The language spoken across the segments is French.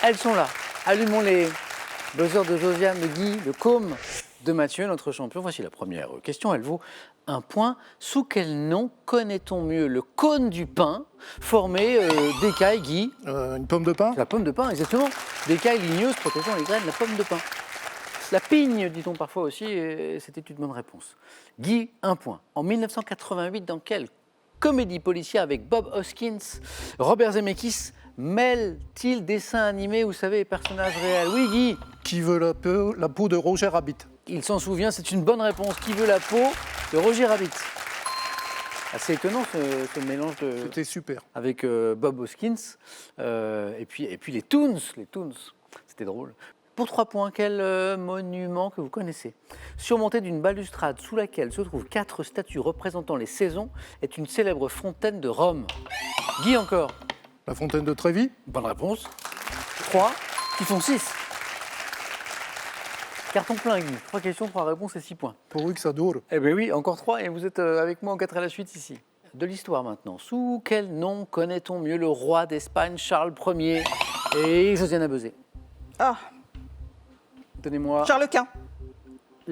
Elles sont là. Allumons les buzzers de Josiane, de Guy, de Côme, de Mathieu, notre champion. Voici la première question. Elle vaut 1 point. Sous quel nom connaît-on mieux le cône du pin formé d'écailles, Guy? Une pomme de pin? La pomme de pin, exactement. D'écailles ligneuses protégeant les graines de la pomme de pin. La pigne, dit-on parfois aussi, et c'était une bonne réponse. Guy, 1 point. En 1988, dans quelle comédie policière avec Bob Hoskins, Robert Zemeckis mêle-t-il dessin animé, vous savez, et personnages réels? Oui, Guy. Qui veut la peau de Roger Rabbit? Il s'en souvient, c'est une bonne réponse. Qui veut la peau de Roger Rabbit? Assez étonnant ce mélange C'était super. avec Bob Hoskins et puis les Toons. C'était drôle. Pour 3 points, quel monument que vous connaissez, surmonté d'une balustrade sous laquelle se trouvent 4 statues représentant les saisons, est une célèbre fontaine de Rome? Guy encore. La fontaine de Trévi? Bonne réponse. 3 qui font 6. Carton plein, Guy. 3 questions, 3 réponses et 6 points. Pourvu que ça dure. Eh bien oui, encore 3 et vous êtes avec moi en 4 à la suite ici. De l'histoire maintenant. Sous quel nom connaît-on mieux le roi d'Espagne, Charles Ier et Josiane Abezé? Ah, Donnez-moi Charles Quint.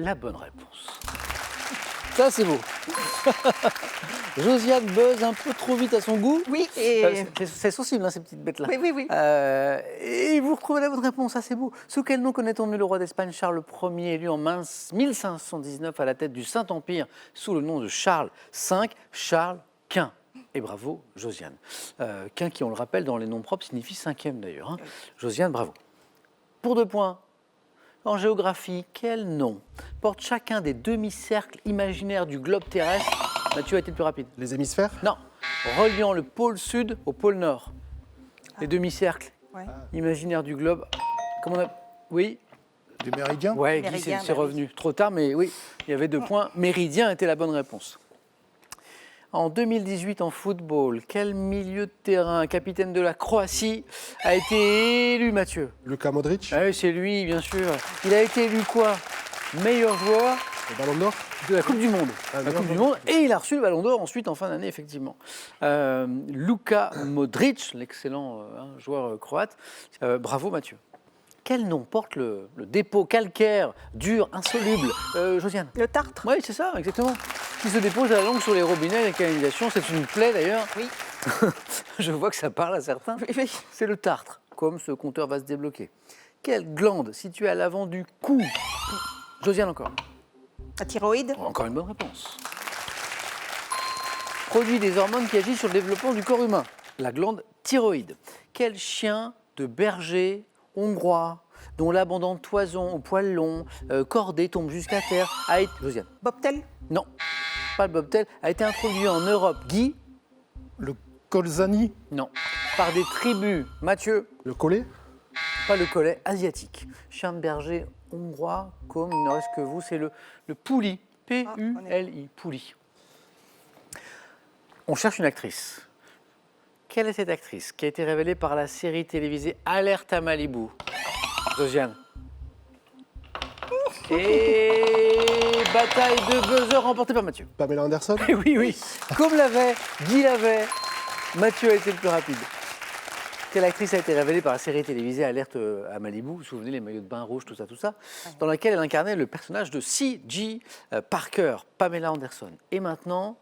la bonne réponse. Ça, c'est beau. Josiane buzz un peu trop vite à son goût. Oui, et... C'est sensible, hein, ces petites bêtes-là. Oui. Et vous retrouvez la bonne réponse, ça c'est beau. Sous quel nom connaît-on mieux le roi d'Espagne, Charles Ier, élu en 1519 à la tête du Saint-Empire, sous le nom de Charles V, Charles Quint? Et bravo, Josiane. Quint, qui, on le rappelle, dans les noms propres, signifie 5e d'ailleurs. Hein. Josiane, bravo. Pour 2 points. En géographie, quel nom porte chacun des demi-cercles imaginaires du globe terrestre? Mathieu a été le plus rapide. Les hémisphères? Non, reliant le pôle sud au pôle nord. Les demi-cercles Ouais. imaginaires du globe. Comment on a... Oui. Des méridiens? Ouais, Guy, Méridien, c'est bah oui. revenu. Trop tard, mais oui, il y avait 2 points. Méridien était la bonne réponse. En 2018, en football, quel milieu de terrain, capitaine de la Croatie, a été élu, Mathieu? Luka Modric? Ah oui, c'est lui, bien sûr. Il a été élu quoi? Meilleur joueur Le Ballon d'Or? de la Coupe du Monde. Ah, La bien, Coupe du bien. Monde. Et il a reçu le Ballon d'Or ensuite en fin d'année, effectivement. Luka Modric, l'excellent joueur croate. Bravo, Mathieu. Quel nom porte le dépôt calcaire, dur, insoluble? Josiane? Le Tartre. Oui, c'est ça, exactement. Qui se dépose la langue sur les robinets et les canalisations. C'est une plaie, d'ailleurs. Oui. Je vois que ça parle à certains. Oui. C'est le Tartre, comme ce compteur va se débloquer. Quelle glande située à l'avant du cou? Josiane encore. La thyroïde. Encore une bonne réponse. Produit des hormones qui agissent sur le développement du corps humain. La glande thyroïde. Quel chien de berger hongrois, dont l'abondante toison au poil long, cordé, tombe jusqu'à terre, a été... Josiane. Bobtail. Non, pas le bobtail, a été introduit en Europe. Guy? Le Colzani? Non. Par des tribus. Mathieu? Le Collet? Pas le collet asiatique. Chien de berger hongrois, comme il ne reste que vous, c'est le pouli. P-U-L-I, pouli. On cherche une actrice. Quelle est cette actrice qui a été révélée par la série télévisée Alerte à Malibu? Josiane. Et bataille de buzzer remportée par Mathieu. Pamela Anderson? Oui. Comme l'avait, Guy l'avait, Mathieu a été le plus rapide. Quelle actrice a été révélée par la série télévisée Alerte à Malibu, vous vous souvenez, les maillots de bain rouges, tout ça, dans laquelle elle incarnait le personnage de C.J. Parker, Pamela Anderson. Et maintenant,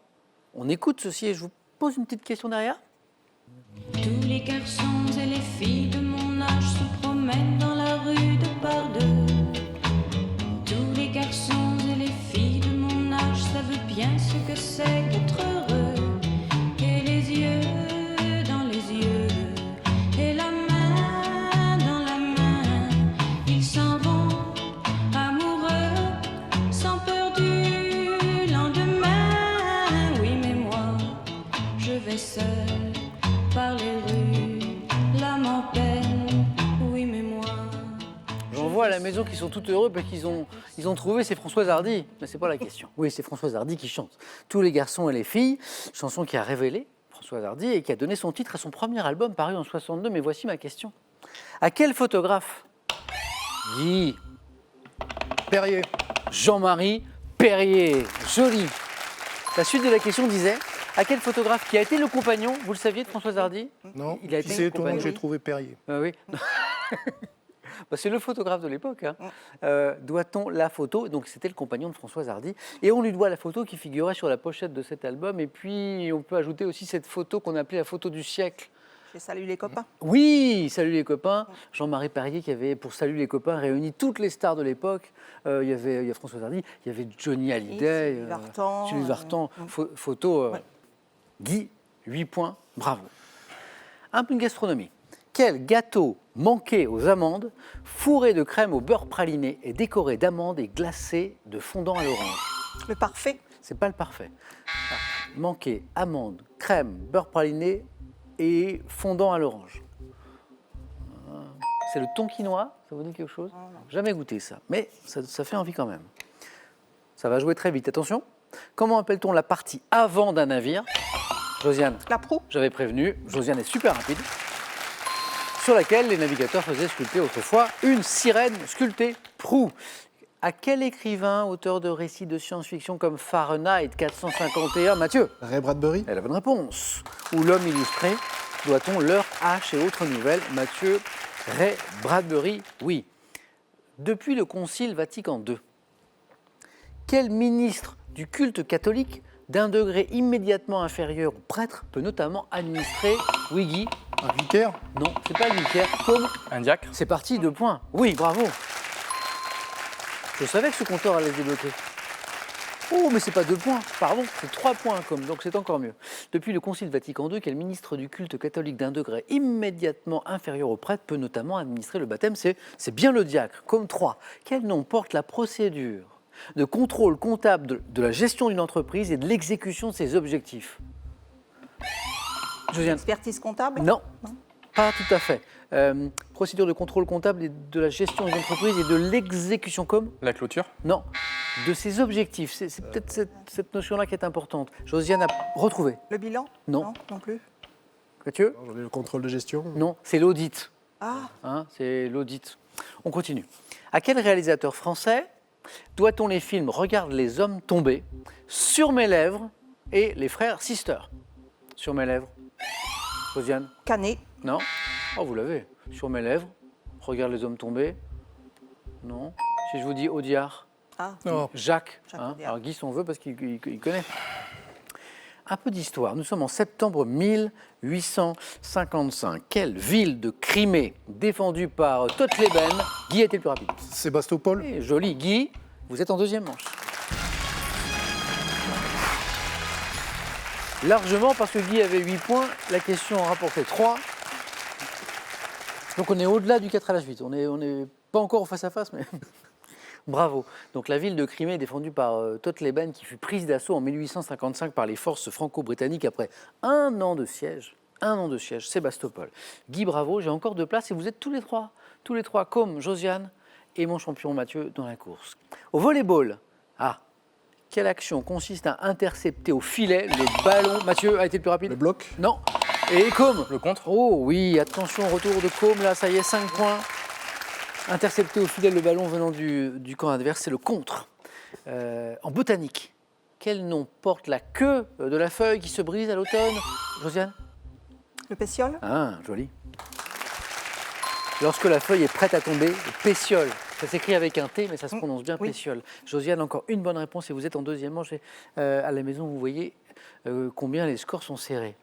on écoute ceci et je vous pose une petite question derrière. Tous les garçons et les filles de mon âge se promènent dans la rue de par deux. Tous les garçons et les filles de mon âge savent bien ce que c'est qu'être heureux. Et les yeux dans les yeux, et la main dans la main, ils s'en vont amoureux, sans peur du lendemain. Oui, mais moi, je vais seul par les rues, l'âme en peine, oui mais moi. J'en vois à la maison qui sont tout heureux parce qu'ils ont trouvé, c'est Françoise Hardy. Mais c'est pas la question. Oui, c'est Françoise Hardy qui chante. Tous les garçons et les filles, chanson qui a révélé Françoise Hardy et qui a donné son titre à son premier album paru en 62. Mais voici ma question. À quel photographe? Guy. Perrier. Jean-Marie Perrier. Joli. La suite de la question disait, à quel photographe qui a été le compagnon, vous le saviez, de Françoise Hardy? Non? Il a été Qui c'est étonnant compagnon. que j'ai trouvé Perrier. Oui. Bah, c'est le photographe de l'époque. Hein. Doit-on la photo? Donc c'était le compagnon de Françoise Hardy. Et on lui doit la photo qui figurait sur la pochette de cet album. Et puis on peut ajouter aussi cette photo qu'on appelait la photo du siècle. J'ai salué les copains. Oui, Salut les copains. Jean-Marie Perrier qui avait, pour Salut les copains, réuni toutes les stars de l'époque. Il y a Françoise Hardy, il y avait Johnny Hallyday, Sylvie Vartan. Sylvie Vartan. Photo, Ouais. Guy, 8 points, bravo. Un peu de gastronomie. Quel gâteau manqué aux amandes, fourré de crème au beurre praliné et décoré d'amandes et glacé de fondant à l'orange? Le parfait. C'est pas le parfait. Manqué, amandes, crème, beurre praliné et fondant à l'orange. C'est le tonkinois, ça vous dit quelque chose? Jamais goûté ça, mais ça fait envie quand même. Ça va jouer très vite, attention. Comment appelle-t-on la partie avant d'un navire? Josiane, La proue. j'avais prévenu, Josiane est super rapide. Sur laquelle les navigateurs faisaient sculpter autrefois une sirène sculptée proue. À quel écrivain, auteur de récits de science-fiction comme Fahrenheit 451, Mathieu? Ray Bradbury. Et la bonne réponse. Ou l'homme illustré, doit-on l'heure H et autres nouvelles? Mathieu, Ray Bradbury, oui. Depuis le Concile Vatican II, quel ministre du culte catholique d'un degré immédiatement inférieur au prêtre peut notamment administrer, oui Guy? Un vicaire. Non, c'est pas le vicaire, comme Un diacre. c'est parti, 2 points. Oui, bravo. Je savais que ce compteur allait se débloquer. Oh, mais c'est pas 2 points, pardon, c'est 3 points, comme, donc c'est encore mieux. Depuis le Concile Vatican II, quel ministre du culte catholique d'un degré immédiatement inférieur au prêtre peut notamment administrer le baptême? C'est bien le diacre, comme 3. Quel nom porte la procédure de contrôle comptable de la gestion d'une entreprise et de l'exécution de ses objectifs? Josiane? Expertise comptable. Non, pas tout à fait. Procédure de contrôle comptable et de la gestion d'une entreprise et de l'exécution comme? La clôture. Non, de ses objectifs. C'est peut-être cette notion-là qui est importante. Josiane a retrouvé. Le bilan. Non. Non plus. Mathieu? J'en ai le contrôle de gestion. Non, c'est l'audit. Ah, Hein, c'est l'audit. On continue. À quel réalisateur français doit-on les films Regarde les hommes tomber, Sur mes lèvres et Les frères Sister? Sur mes lèvres. Josiane? Canet. Non? Oh, vous l'avez. Sur mes lèvres, Regarde les hommes tomber. Non. Si je vous dis Audiard, Ah, Non. Jacques. Jacques Hein, Audiard. alors Guy, si on veut, parce qu'il connaît. Un peu d'histoire. Nous sommes en septembre 1855. Quelle ville de Crimée, défendue par Totleben, Guy a été le plus rapide? Sébastopol. Eh, joli Guy, vous êtes en deuxième manche. Largement, parce que Guy avait 8 points, la question en rapportait 3. Donc on est au-delà du 4 à la suite. On n'est pas encore au face-à-face, mais bravo. Donc la ville de Crimée défendue par Totleben qui fut prise d'assaut en 1855 par les forces franco-britanniques après un an de siège. Un an de siège, Sébastopol. Guy, bravo, j'ai encore 2 places et vous êtes tous les trois comme Josiane et mon champion Mathieu dans la course. Au volleyball, quelle action consiste à intercepter au filet le ballon? Mathieu a été le plus rapide? Le bloc. Non. Et Côme? Le contre. Oh oui, attention, retour de Côme, là, ça y est, 5 points. Intercepter au filet le ballon venant du camp adverse, c'est le contre. En botanique, quel nom porte la queue de la feuille qui se brise à l'automne? Josiane? le pétiole. Ah, joli. Lorsque la feuille est prête à tomber, le pétiole. Ça s'écrit avec un T, mais ça se prononce bien Oui. pétiole. Josiane, encore une bonne réponse et vous êtes en deuxième manche. À la maison, vous voyez combien les scores sont serrés.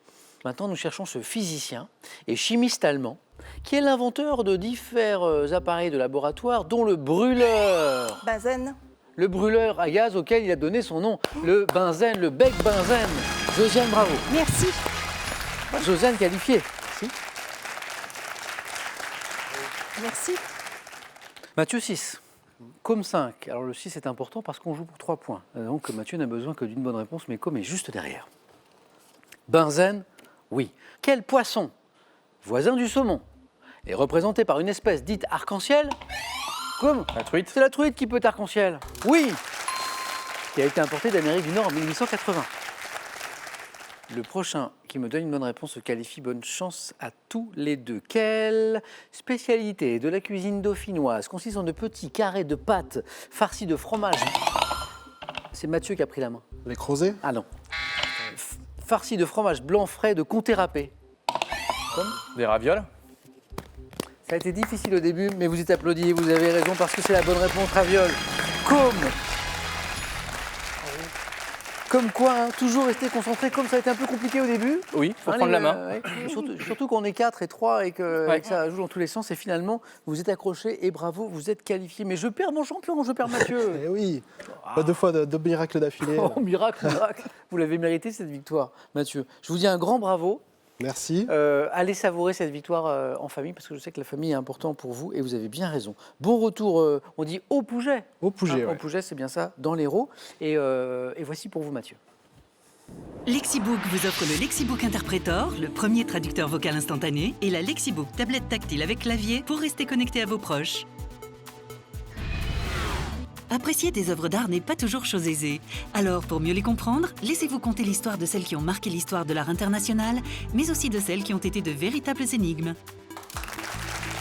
Maintenant, nous cherchons ce physicien et chimiste allemand qui est l'inventeur de divers appareils de laboratoire, dont le brûleur. Benzène. Le brûleur à gaz auquel il a donné son nom, le benzène, le bec benzène. Josiane, bravo. Merci. Josiane qualifiée. Si. Merci. Mathieu 6, Com 5. Alors le 6 est important parce qu'on joue pour 3 points. Donc Mathieu n'a besoin que d'une bonne réponse, mais Com est juste derrière. Benzène, oui. Quel poisson, voisin du saumon, est représenté par une espèce dite arc-en-ciel? Comme La truite. c'est la truite qui peut être arc-en-ciel. Oui. Qui a été importée d'Amérique du Nord en 1880. Le prochain qui me donne une bonne réponse se qualifie. Bonne chance à tous les deux. Quelle spécialité de la cuisine dauphinoise consiste en de petits carrés de pâte farcis de fromage? C'est Mathieu qui a pris la main. Les crozets. Ah non. Farcis de fromage blanc frais de comté râpé. Des ravioles. Ça a été difficile au début, mais vous êtes applaudis, vous avez raison, parce que c'est la bonne réponse, Raviol. Comme quoi, hein, toujours rester concentré, comme ça a été un peu compliqué au début. Oui, il faut Hein, prendre la main. ouais. Surtout qu'on est 4 et 3 et que, Ouais. et que ça joue dans tous les sens. Et finalement, vous êtes accrochés et bravo, vous êtes qualifiés. Mais je perds mon champion, je perds Mathieu. Eh oui, pas 2 fois de miracles d'affilée. Oh, miracle, miracle. Vous l'avez mérité cette victoire, Mathieu. Je vous dis un grand bravo. Merci. Allez savourer cette victoire en famille parce que je sais que la famille est importante pour vous et vous avez bien raison. Bon retour, on dit au Pouget. Au Pouget, Au ouais. Pouget, c'est bien ça, dans l'Hérault. Et voici pour vous, Mathieu. Lexibook vous offre le Lexibook Interpretor, le premier traducteur vocal instantané, et la Lexibook tablette tactile avec clavier pour rester connecté à vos proches. Apprécier des œuvres d'art n'est pas toujours chose aisée. Alors, pour mieux les comprendre, laissez-vous conter l'histoire de celles qui ont marqué l'histoire de l'art international, mais aussi de celles qui ont été de véritables énigmes.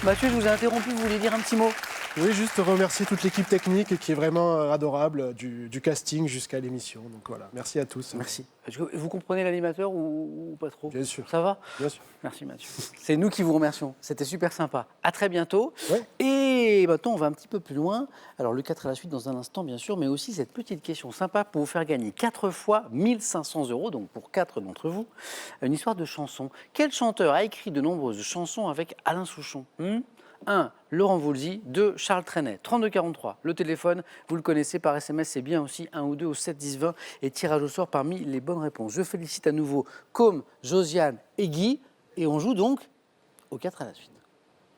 Mathieu, je vous ai interrompu, vous voulez dire un petit mot? Oui, juste remercier toute l'équipe technique qui est vraiment adorable, du casting jusqu'à l'émission. Donc voilà, merci à tous. Merci. Vous comprenez l'animateur ou pas trop? Bien sûr. Ça va? Bien sûr. Merci Mathieu. C'est nous qui vous remercions. C'était super sympa. À très bientôt. Ouais. Et maintenant, on va un petit peu plus loin. Alors, le 4 à la suite dans un instant, bien sûr, mais aussi cette petite question sympa pour vous faire gagner 4 fois 1 500 €, donc pour 4 d'entre vous, une histoire de chanson. Quel chanteur a écrit de nombreuses chansons avec Alain Souchon? 1. Laurent Voulzy. 2. Charles Trenet. 3243. Le téléphone, vous le connaissez par SMS, c'est bien aussi 1 ou 2 au 7 10 20 et tirage au sort parmi les bonnes réponses. Je félicite à nouveau Com, Josiane et Guy et on joue donc au 4 à la suite.